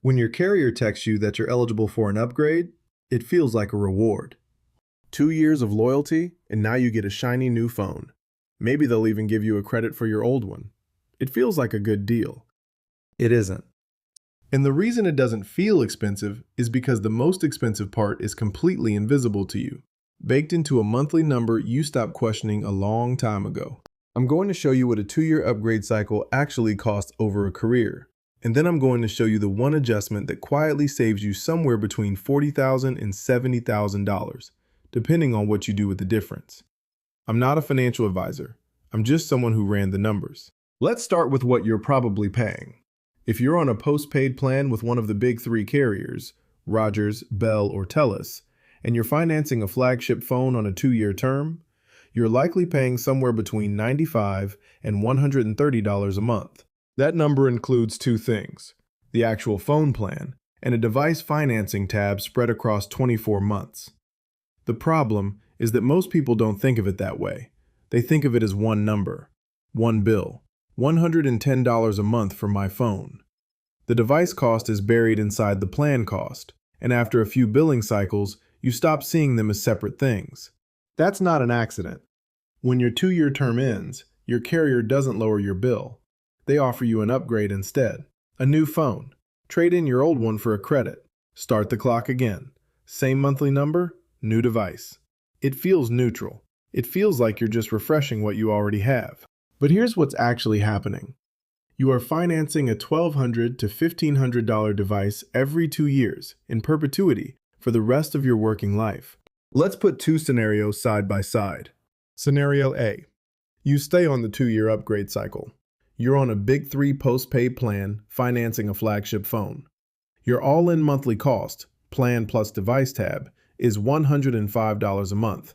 When your carrier texts you that you're eligible for an upgrade, it feels like a reward. 2 years of loyalty, and now you get a shiny new phone. Maybe they'll even give you a credit for your old one. It feels like a good deal. It isn't. And the reason it doesn't feel expensive is because the most expensive part is completely invisible to you, baked into a monthly number you stopped questioning a long time ago. I'm going to show you what a 2-year upgrade cycle actually costs over a career. And then I'm going to show you the one adjustment that quietly saves you somewhere between $40,000 and $70,000, depending on what you do with the difference. I'm not a financial advisor. I'm just someone who ran the numbers. Let's start with what you're probably paying. If you're on a postpaid plan with one of the big 3 carriers, Rogers, Bell, or Telus, and you're financing a flagship phone on a 2-year term, you're likely paying somewhere between $95 and $130 a month. That number includes 2 things: the actual phone plan and a device financing tab spread across 24 months. The problem is that most people don't think of it that way. They think of it as one number, one bill, $110 a month for my phone. The device cost is buried inside the plan cost, and after a few billing cycles, you stop seeing them as separate things. That's not an accident. When your 2-year term ends, your carrier doesn't lower your bill. They offer you an upgrade instead. A new phone. Trade in your old one for a credit. Start the clock again. Same monthly number, new device. It feels neutral. It feels like you're just refreshing what you already have. But here's what's actually happening. You are financing a $1,200 to $1,500 device every 2 years, in perpetuity, for the rest of your working life. Let's put 2 scenarios side by side. Scenario A. You stay on the 2-year upgrade cycle. You're on a big 3 postpaid plan, financing a flagship phone. Your all-in monthly cost, plan plus device tab, is $105 a month.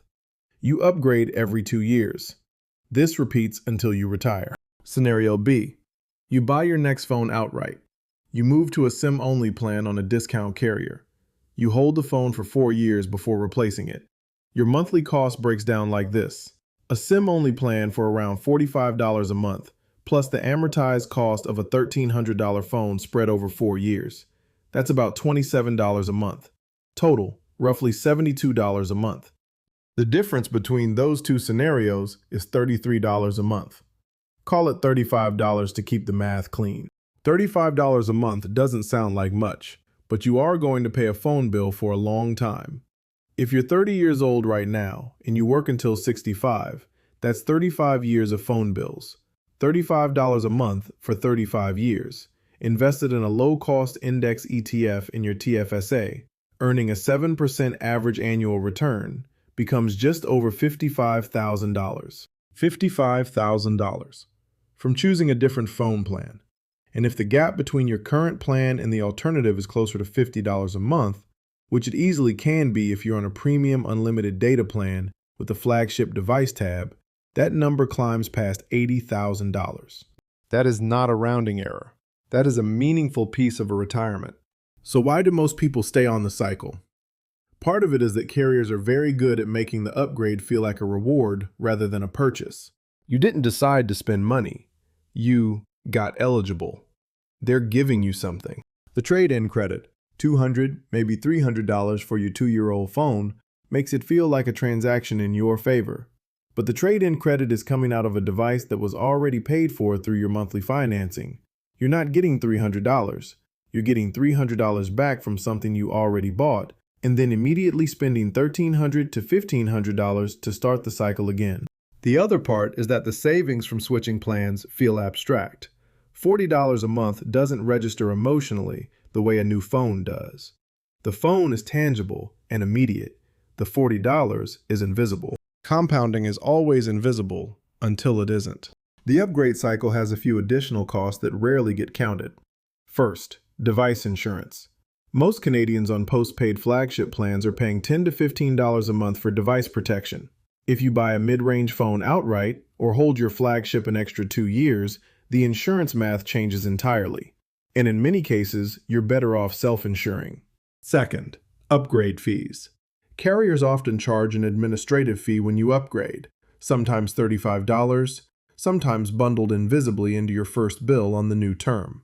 You upgrade every 2 years. This repeats until you retire. Scenario B. You buy your next phone outright. You move to a SIM-only plan on a discount carrier. You hold the phone for 4 years before replacing it. Your monthly cost breaks down like this. A SIM-only plan for around $45 a month, plus the amortized cost of a $1,300 phone spread over 4 years. That's about $27 a month. Total, roughly $72 a month. The difference between those 2 scenarios is $33 a month. Call it $35 to keep the math clean. $35 a month doesn't sound like much, but you are going to pay a phone bill for a long time. If you're 30 years old right now and you work until 65, that's 35 years of phone bills. $35 a month for 35 years, invested in a low-cost index ETF in your TFSA, earning a 7% average annual return, becomes just over $55,000. $55,000 from choosing a different phone plan. And if the gap between your current plan and the alternative is closer to $50 a month, which it easily can be if you're on a premium unlimited data plan with the flagship device tab, that number climbs past $80,000. That is not a rounding error. That is a meaningful piece of a retirement. So why do most people stay on the cycle? Part of it is that carriers are very good at making the upgrade feel like a reward rather than a purchase. You didn't decide to spend money. You got eligible. They're giving you something. The trade-in credit, $200, maybe $300 for your 2-year-old phone, makes it feel like a transaction in your favor. But the trade-in credit is coming out of a device that was already paid for through your monthly financing. You're not getting $300. You're getting $300 back from something you already bought, and then immediately spending $1,300 to $1,500 to start the cycle again. The other part is that the savings from switching plans feel abstract. $40 a month doesn't register emotionally the way a new phone does. The phone is tangible and immediate. The $40 is invisible. Compounding is always invisible until it isn't. The upgrade cycle has a few additional costs that rarely get counted. First, device insurance. Most Canadians on postpaid flagship plans are paying $10 to $15 a month for device protection. If you buy a mid-range phone outright or hold your flagship an extra 2 years, the insurance math changes entirely. And in many cases, you're better off self-insuring. Second, upgrade fees. Carriers often charge an administrative fee when you upgrade, sometimes $35, sometimes bundled invisibly into your first bill on the new term.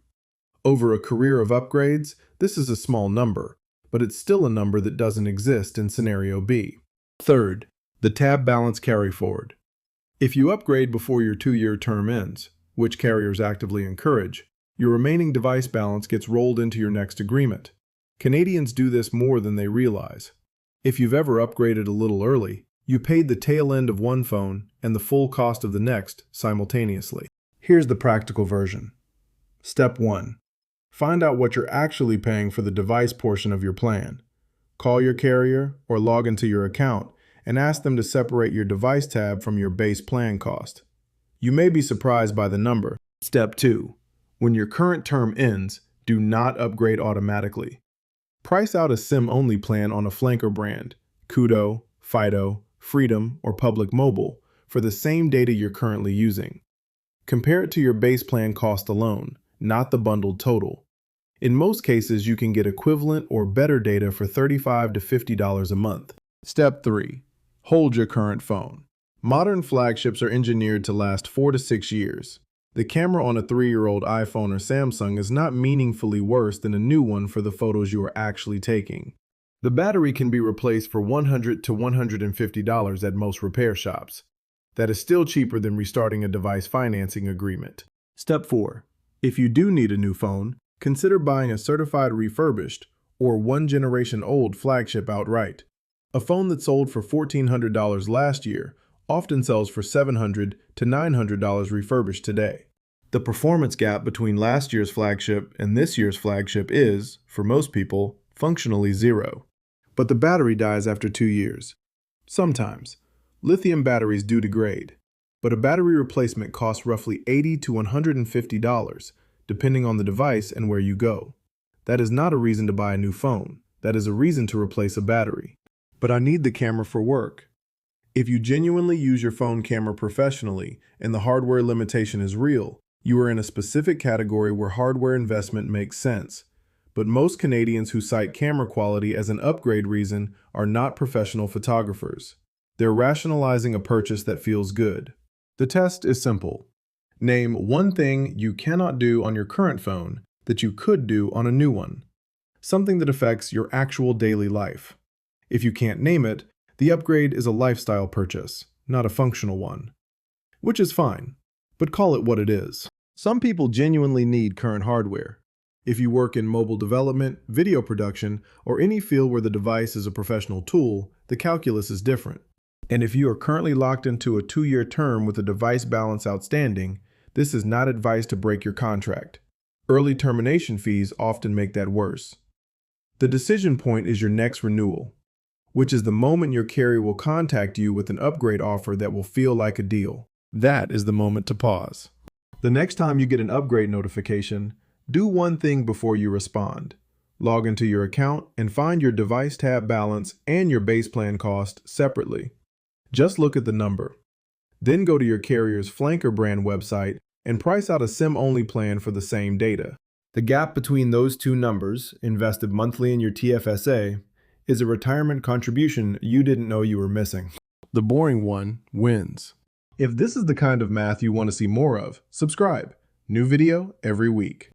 Over a career of upgrades, This is a small number, but it's still a number that doesn't exist in scenario B. Third, the tab balance carry forward. If you upgrade before your 2-year term ends, which carriers actively encourage, your remaining device balance gets rolled into your next agreement. Canadians do this more than they realize. If you've ever upgraded a little early, you paid the tail end of one phone and the full cost of the next simultaneously. Here's the practical version. Step 1. Find out what you're actually paying for the device portion of your plan. Call your carrier or log into your account and ask them to separate your device tab from your base plan cost. You may be surprised by the number. Step 2. When your current term ends, do not upgrade automatically. Price out a SIM-only plan on a flanker brand, Kudo, Fido, Freedom, or Public Mobile, for the same data you're currently using. Compare it to your base plan cost alone, not the bundled total. In most cases, you can get equivalent or better data for $35 to $50 a month. Step 3. Hold your current phone. Modern flagships are engineered to last 4 to 6 years. The camera on a 3-year-old iPhone or Samsung is not meaningfully worse than a new one for the photos you are actually taking. The battery can be replaced for $100 to $150 at most repair shops. That is still cheaper than restarting a device financing agreement. Step 4. If you do need a new phone, consider buying a certified refurbished or 1 generation old flagship outright. A phone that sold for $1,400 last year often sells for $700 to $900 refurbished today. The performance gap between last year's flagship and this year's flagship is, for most people, functionally zero. But the battery dies after 2 years. Sometimes, lithium batteries do degrade, but a battery replacement costs roughly $80 to $150, depending on the device and where you go. That is not a reason to buy a new phone. That is a reason to replace a battery. But I need the camera for work. If you genuinely use your phone camera professionally and the hardware limitation is real, you are in a specific category where hardware investment makes sense. But most Canadians who cite camera quality as an upgrade reason are not professional photographers. They're rationalizing a purchase that feels good. The test is simple. Name one thing you cannot do on your current phone that you could do on a new one. Something that affects your actual daily life. If you can't name it, the upgrade is a lifestyle purchase, not a functional one. Which is fine, but call it what it is. Some people genuinely need current hardware. If you work in mobile development, video production, or any field where the device is a professional tool, the calculus is different. And if you are currently locked into a 2-year term with a device balance outstanding, this is not advice to break your contract. Early termination fees often make that worse. The decision point is your next renewal, which is the moment your carrier will contact you with an upgrade offer that will feel like a deal. That is the moment to pause. The next time you get an upgrade notification, do one thing before you respond. Log into your account and find your device tab balance and your base plan cost separately. Just look at the number. Then go to your carrier's flanker brand website and price out a SIM-only plan for the same data. The gap between those two numbers, invested monthly in your TFSA, is a retirement contribution you didn't know you were missing. The boring one wins. If this is the kind of math you want to see more of, subscribe. New video every week.